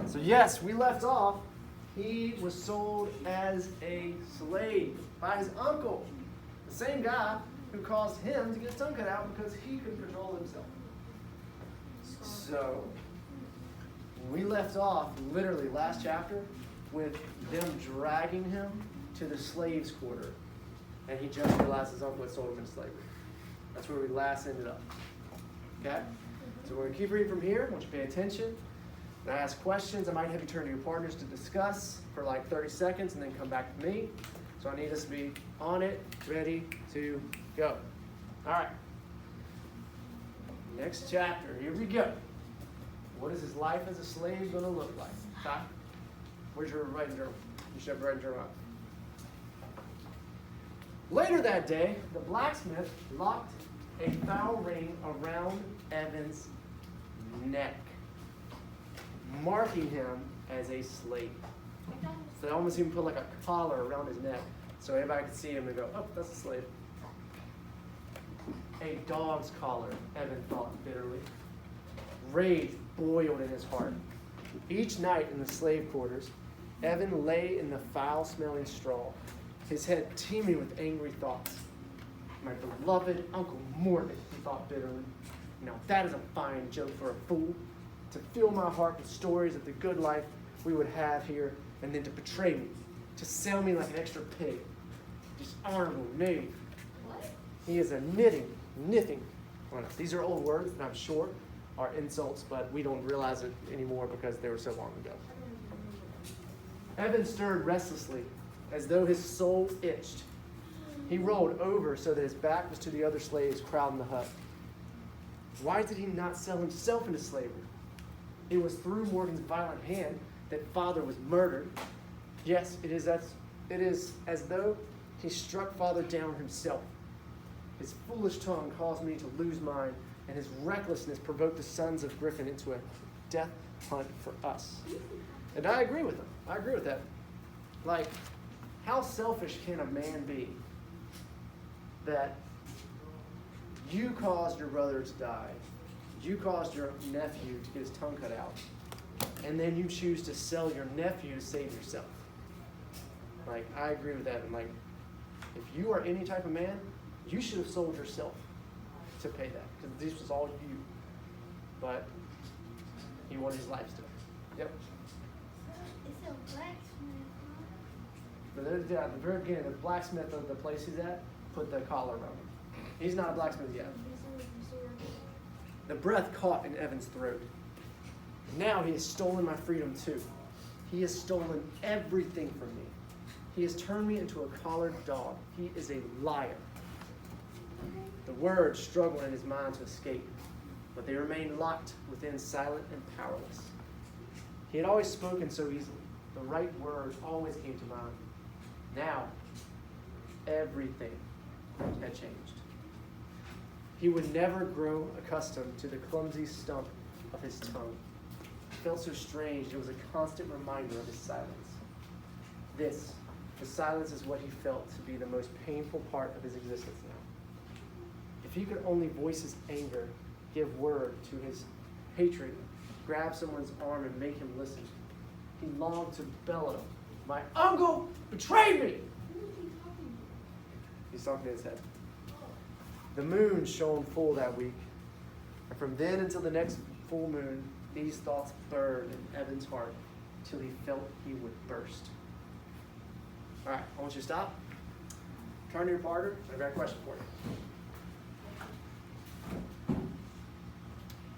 So yes, we left off. He was sold as a slave by his uncle, the same guy who caused him to get his tongue cut out because he couldn't control himself. So we left off literally last chapter with them dragging him to the slaves' quarter, and he just realized his uncle had sold him into slavery. That's where we last ended up. Okay? So we're going to keep reading from here. I want you to pay attention. And I ask questions. I might have you turn to your partners to discuss for like 30 seconds and then come back to me. So I need us to be on it, ready to go. All right. Next chapter. Here we go. What is his life as a slave going to look like? Ty? Where's your writing journal? You should have a writing journal out. Later that day, the blacksmith locked a foul ring around Evan's neck, marking him as a slave. So they almost even put like a collar around his neck so everybody could see him and go, oh, that's a slave. A dog's collar, Evan thought bitterly. Rage boiled in his heart. Each night in the slave quarters, Evan lay in the foul-smelling straw, his head teeming with angry thoughts. My beloved Uncle Morgan, he thought bitterly. Now that is a fine joke for a fool, to fill my heart with stories of the good life we would have here, and then to betray me, to sell me like an extra pig. Dishonorable knave. What? He is a nithing. Well, these are old words, and I'm sure are insults, but we don't realize it anymore because they were so long ago. Evan stirred restlessly, as though his soul itched. He rolled over so that his back was to the other slaves crowding the hut. Why did he not sell himself into slavery? It was through Morgan's violent hand that Father was murdered. Yes, it is as though he struck Father down himself. His foolish tongue caused me to lose mine, and his recklessness provoked the sons of Griffin into a death hunt for us. And I agree with him. I agree with that. Like, how selfish can a man be that you caused your brother to die, you caused your nephew to get his tongue cut out, and then you choose to sell your nephew to save yourself? Like, I agree with that. And like, if you are any type of man, you should have sold yourself to pay that, because this was all you. But he wanted his life still. Yep. It's a blacksmith, But at the very beginning, the blacksmith of the place he's at put the collar around him. He's not a blacksmith yet. The breath caught in Evan's throat. Now he has stolen my freedom too. He has stolen everything from me. He has turned me into a collared dog. He is a liar. The words struggled in his mind to escape, but they remained locked within, silent and powerless. He had always spoken so easily. The right words always came to mind. Now, everything had changed. He would never grow accustomed to the clumsy stump of his tongue. It felt so strange. It was a constant reminder of his silence. The silence is what he felt to be the most painful part of his existence now. If he could only voice his anger, give word to his hatred, grab someone's arm and make him listen. He longed to bellow, my uncle betrayed me! He's talking to his head. The moon shone full that week, and from then until the next full moon, these thoughts burned in Evan's heart till he felt he would burst. All right, I want you to stop. Turn to your partner. I've got a question for you.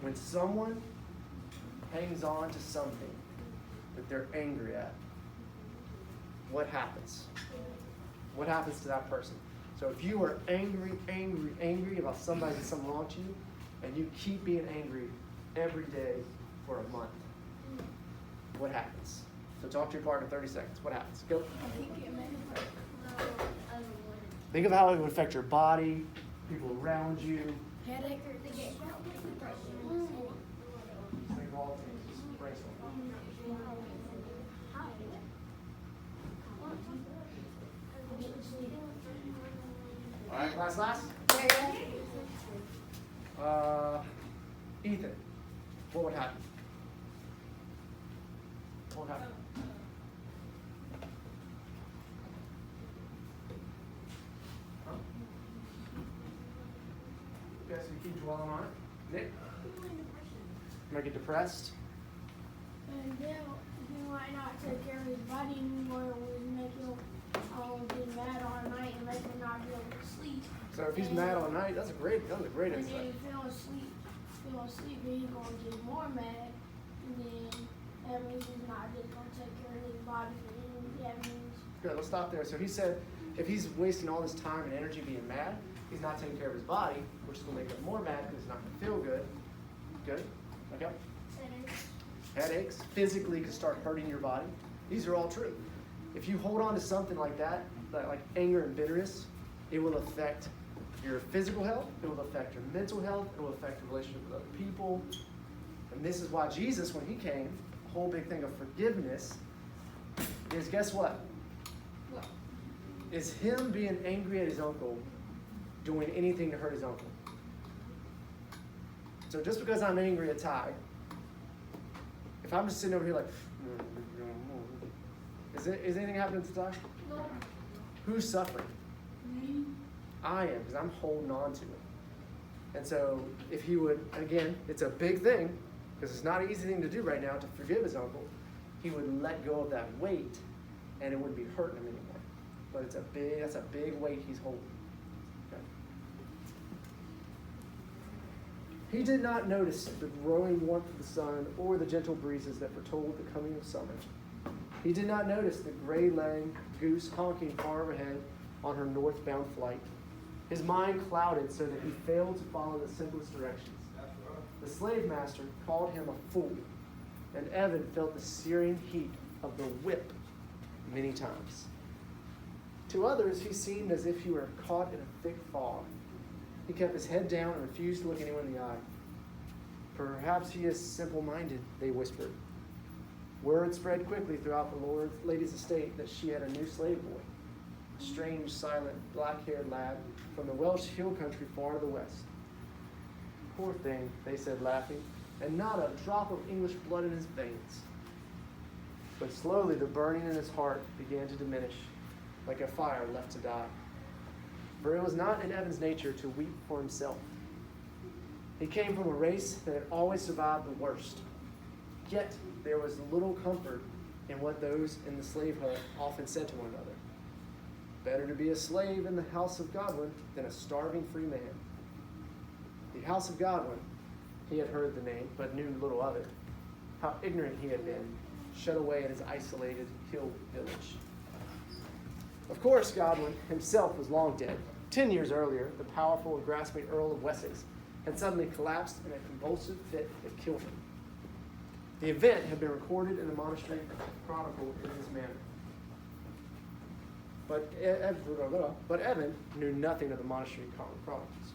When someone hangs on to something that they're angry at, what happens? What happens to that person? So if you are angry about somebody that did something wrong to you, and you keep being angry every day for a month, what happens? So talk to your partner 30 seconds. What happens? Go. Think of how it would affect your body, people around you. Headache. Think of all things. Just brainstorm. All right, last. Ethan, what would happen? won't happen. Huh? Okay, so you keep dwelling on it. Nick, you might get depressed. And then he might not take care of his body anymore, would make him get mad all night and make him not be able to sleep. So if he's mad all night, that was a great And then insight. if he don't sleep, then he's gonna get more mad. And then that means he's not just gonna take care of his body. And that means Good, let's stop there. So he said if he's wasting all this time and energy being mad, he's not taking care of his body, which is going to make him more mad because it's not going to feel good. Good? Okay? Headaches physically can start hurting your body. These are all true. If you hold on to something like that, like anger and bitterness, it will affect your physical health, it will affect your mental health, it will affect your relationship with other people. And this is why Jesus, when he came, the whole big thing of forgiveness is, guess what? Is him being angry at his uncle doing anything to hurt his uncle? So just because I'm angry at Ty, if I'm just sitting over here like, is anything happening to Ty? no. Who's suffering? Me. I am, because I'm holding on to it. And so if he would, again, it's a big thing, because it's not an easy thing to do right now to forgive his uncle. He would let go of that weight, and it wouldn't be hurting him anymore. But that's a big weight he's holding. Okay. He did not notice the growing warmth of the sun or the gentle breezes that foretold the coming of summer. He did not notice the gray-laying goose honking far ahead on her northbound flight. His mind clouded so that he failed to follow the simplest directions. The slave master called him a fool, and Evan felt the searing heat of the whip many times. To others, he seemed as if he were caught in a thick fog. He kept his head down and refused to look anyone in the eye. Perhaps he is simple-minded, they whispered. Word spread quickly throughout the Lord lady's estate that she had a new slave boy, a strange, silent, black-haired lad from the Welsh hill country far to the west. Poor thing, they said, laughing, and not a drop of English blood in his veins. But slowly the burning in his heart began to diminish, like a fire left to die. For it was not in Evan's nature to weep for himself. He came from a race that had always survived the worst. Yet there was little comfort in what those in the slave hut often said to one another. Better to be a slave in the house of Godwin than a starving free man. The house of Godwin, he had heard the name, but knew little of it. How ignorant he had been, shut away in his isolated hill village. Of course, Godwin himself was long dead. 10 years earlier, the powerful and grasping Earl of Wessex had suddenly collapsed in a convulsive fit that killed him. The event had been recorded in the monastery chronicle in this manner. But Evan knew nothing of the monastery chronicles.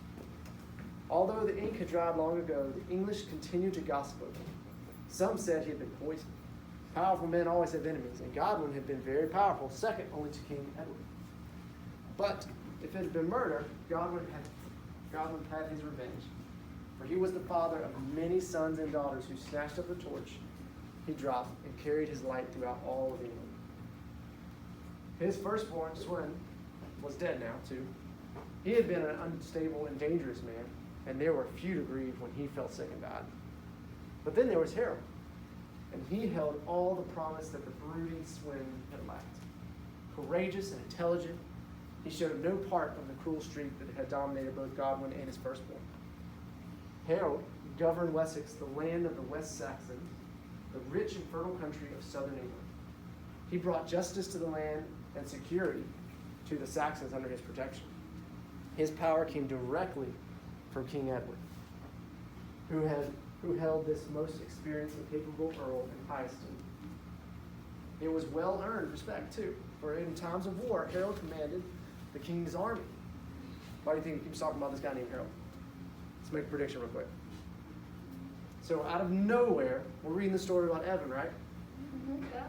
Although the ink had dried long ago, the English continued to gossip of him. Some said he had been poisoned. Powerful men always have enemies, and Godwin had been very powerful, second only to King Edward. But if it had been murder, Godwin had his revenge. For he was the father of many sons and daughters who snatched up the torch he dropped and carried his light throughout all of England. His firstborn, Swin, was dead now, too. He had been an unstable and dangerous man, and there were few to grieve when he fell sick and died. But then there was Harold, and he held all the promise that the brooding Swin had lacked. Courageous and intelligent, he showed no part of the cruel streak that had dominated both Godwin and his firstborn. Harold governed Wessex, the land of the West Saxons, the rich and fertile country of southern England. He brought justice to the land and security to the Saxons under his protection. His power came directly from King Edward, who held this most experienced and capable earl in high esteem. It was well-earned respect, too, for in times of war, Harold commanded the king's army. Why do you think he keeps talking about this guy named Harold? Let's make a prediction real quick. So out of nowhere, we're reading the story about Evan, right? Mm-hmm. Yeah.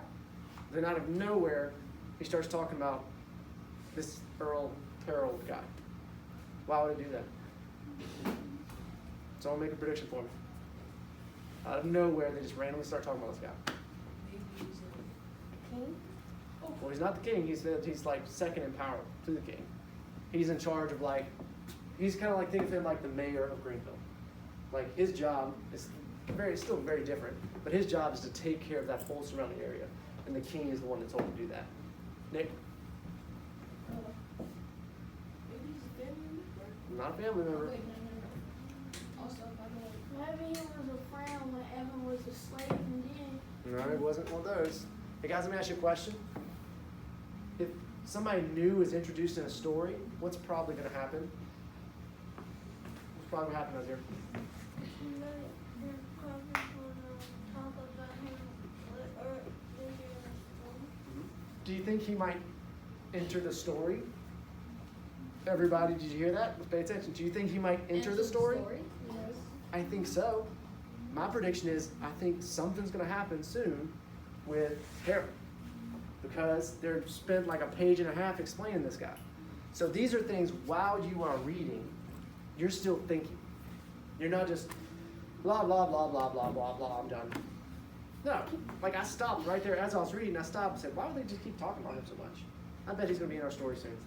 Then out of nowhere, he starts talking about this Earl Harold guy. Why would he do that? So I'll make a prediction for me. Out of nowhere, they just randomly start talking about this guy. Maybe he's Well, he's not the king. He's like second in power to the king. He's in charge of he's kind of like, think of him like the mayor of Greenville. Like his job is still very different, but his job is to take care of that whole surrounding area. And the king is the one that's told to do that. Nick? Not a family member. Maybe he was a friend when Evan was a slave and then. No, it wasn't one of those. Hey guys, let me ask you a question. If somebody new is introduced in a story, what's probably going to happen? What's probably going to happen out here? They're probably going to talk about him or Do you think he might enter the story? Everybody, did you hear that? Let's pay attention. Do you think he might enter the story? Yes. I think so. My prediction is I think something's going to happen soon with Harold because they're spent like a page and a half explaining this guy. So these are things while you are reading, you're still thinking. You're not just blah, blah, blah, blah, blah, blah, blah, I'm done. No, like I stopped right there as I was reading. I stopped and said, why would they just keep talking about him so much? I bet he's going to be in our story soon.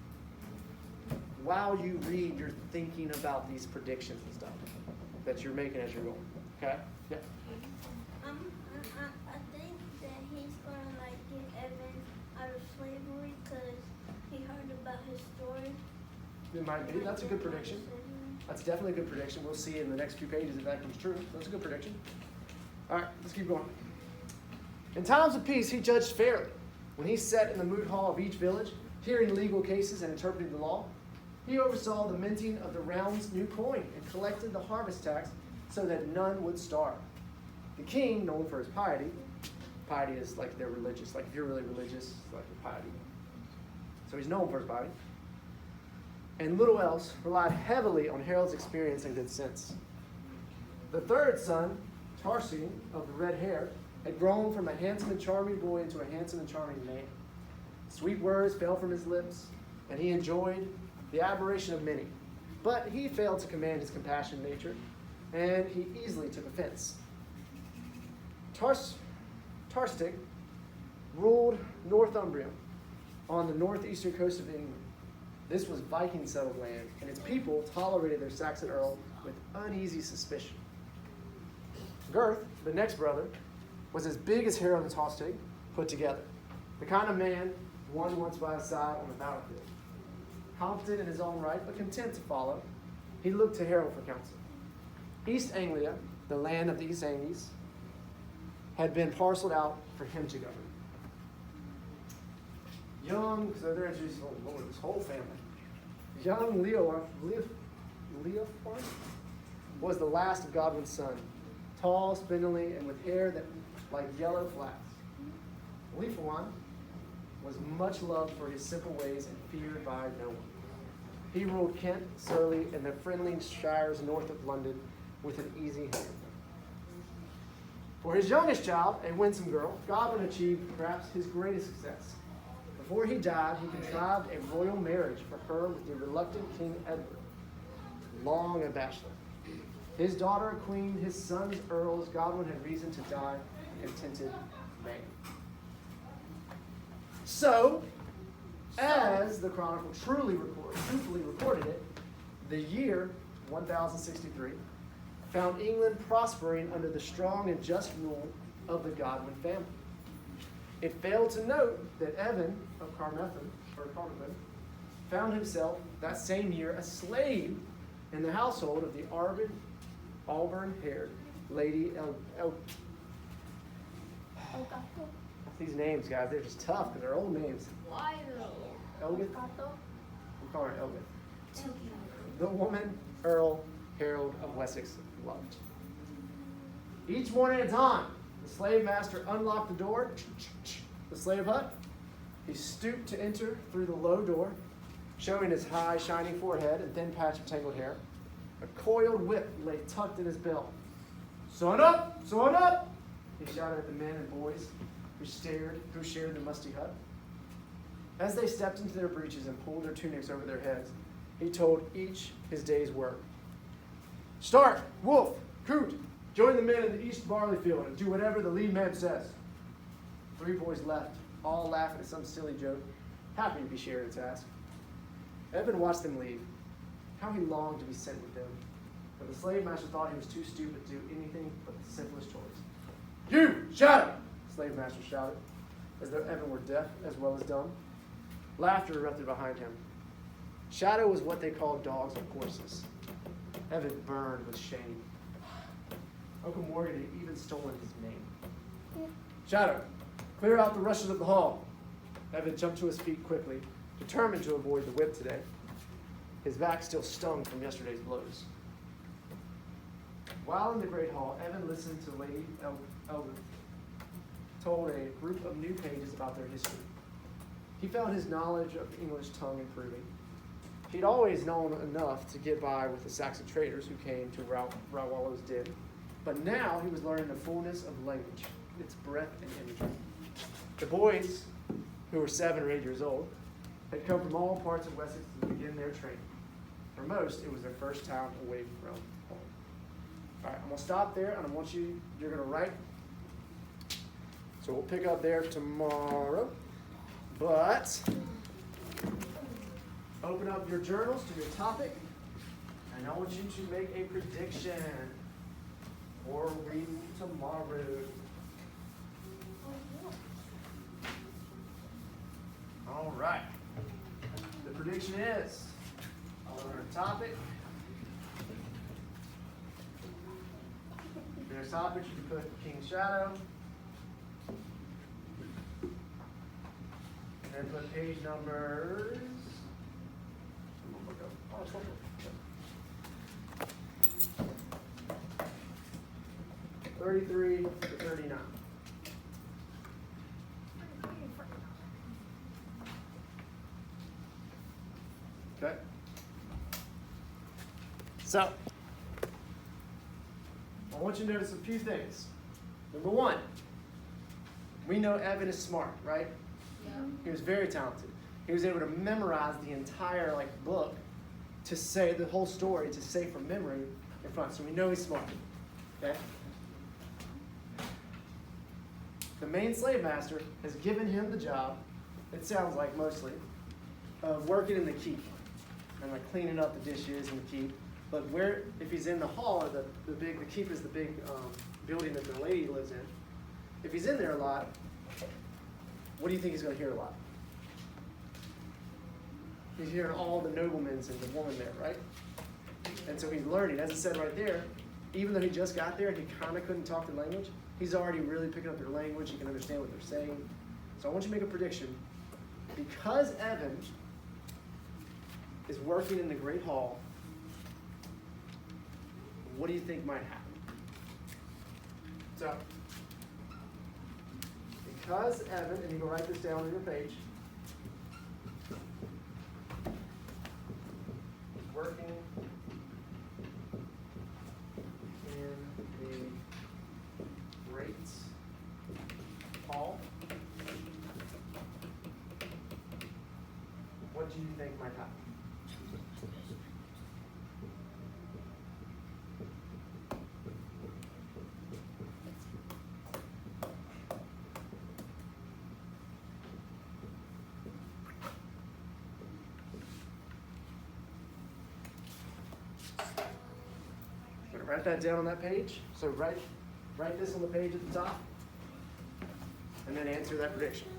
While you read, you're thinking about these predictions and stuff that you're making as you're going. Okay? Yeah. I think that he's gonna get Evan out of slavery because he heard about his story. It might be. That's a good prediction. That's definitely a good prediction. We'll see in the next few pages if that comes true. That's a good prediction. All right, let's keep going. In times of peace, he judged fairly. When he sat in the moot hall of each village, hearing legal cases and interpreting the law, he oversaw the minting of the realm's new coin and collected the harvest tax so that none would starve. The king, known for his piety is like they're religious. Like if you're really religious, it's like your piety. So he's known for his piety. And little else relied heavily on Harold's experience and good sense. The third son, Tarsine, of the red hair, had grown from a handsome and charming boy into a handsome and charming man. Sweet words fell from his lips, and he enjoyed the admiration of many. But he failed to command his compassionate nature, and he easily took offense. Tarstic ruled Northumbria on the northeastern coast of England. This was Viking settled land, and its people tolerated their Saxon earl with uneasy suspicion. Gurth, the next brother, was as big as Harold and Tostig put together, the kind of man one wants by his side on the battlefield. Confident in his own right, but content to follow, he looked to Harold for counsel. East Anglia, the land of the East Angles, had been parceled out for him to govern. Young, so they're introducing this whole family. Young Leofar was the last of Godwin's sons, tall, spindly, and with hair that like yellow flax. Leofar was much loved for his simple ways and feared by no one. He ruled Kent, Surrey, and the friendly shires north of London with an easy hand. For his youngest child, a winsome girl, Godwin achieved perhaps his greatest success. Before he died, he contrived a royal marriage for her with the reluctant King Edward, long a bachelor. His daughter a queen, his sons earls, Godwin had reason to die a contented man. So, as the Chronicle truthfully recorded it, the year 1063 found England prospering under the strong and just rule of the Godwin family. It failed to note that Evan of Carmarthen found himself that same year a slave in the household of the auburn-haired Lady These names, guys, they're just tough because they're old names. Elgith? We call her Elgith. The woman Earl Harold of Wessex loved. Each morning at dawn, the slave master unlocked the door, the slave hut. He stooped to enter through the low door, showing his high, shining forehead and thin patch of tangled hair. A coiled whip lay tucked in his belt. "Son up! Son up!" he shouted at the men and boys who shared the musty hut. As they stepped into their breeches and pulled their tunics over their heads, he told each his day's work. "Stark, Wolf, Coot, join the men in the east barley field and do whatever the lead man says." 3 boys left all laughing at some silly joke, happy to be shared a task. Evan watched them leave. How he longed to be sent with them. But the slave master thought he was too stupid to do anything but the simplest choice. "You, Shadow!" the slave master shouted, as though Evan were deaf as well as dumb. Laughter erupted behind him. Shadow was what they called dogs on horses. Evan burned with shame. Uncle Morgan had even stolen his name. "Shadow, clear out the rushes of the hall." Evan jumped to his feet quickly, determined to avoid the whip today. His back still stung from yesterday's blows. While in the great hall, Evan listened to Lady Eldred told a group of new pages about their history. He found his knowledge of the English tongue improving. He'd always known enough to get by with the Saxon traders who came to Rollo's Den, but now he was learning the fullness of language, its breadth and imagery. The boys, who were 7 or 8 years old, had come from all parts of Wessex to begin their training. For most, it was their first time away from home. All right, I'm going to stop there, and you're going to write. So we'll pick up there tomorrow. But open up your journals to your topic, and I want you to make a prediction for reading tomorrow. All right. The prediction is, on our topic. In our topic, you can put King's Shadow. And put page numbers. 33 to 39. Okay. So, I want you to notice a few things. Number 1, we know Evan is smart, right? Yeah. He was very talented. He was able to memorize the entire book to say the whole story, to say from memory in front. So we know he's smart. Okay? The main slave master has given him the job, it sounds like mostly, of working in the keep and cleaning up the dishes in the keep. But if he's in the hall, or the keep is the big building that the lady lives in. If he's in there a lot, what do you think he's going to hear a lot? He's hearing all the noblemen and the woman there, right? And so he's learning. As it said right there, even though he just got there and he kind of couldn't talk the language, he's already really picking up their language. He can understand what they're saying. So I want you to make a prediction. Because Evan is working in the Great Hall, what do you think might happen? So, because Evan, and you can write this down on your page, is working in the Great Hall, what do you think might happen? Write that down on that page. So write this on the page at the top, and then answer that prediction.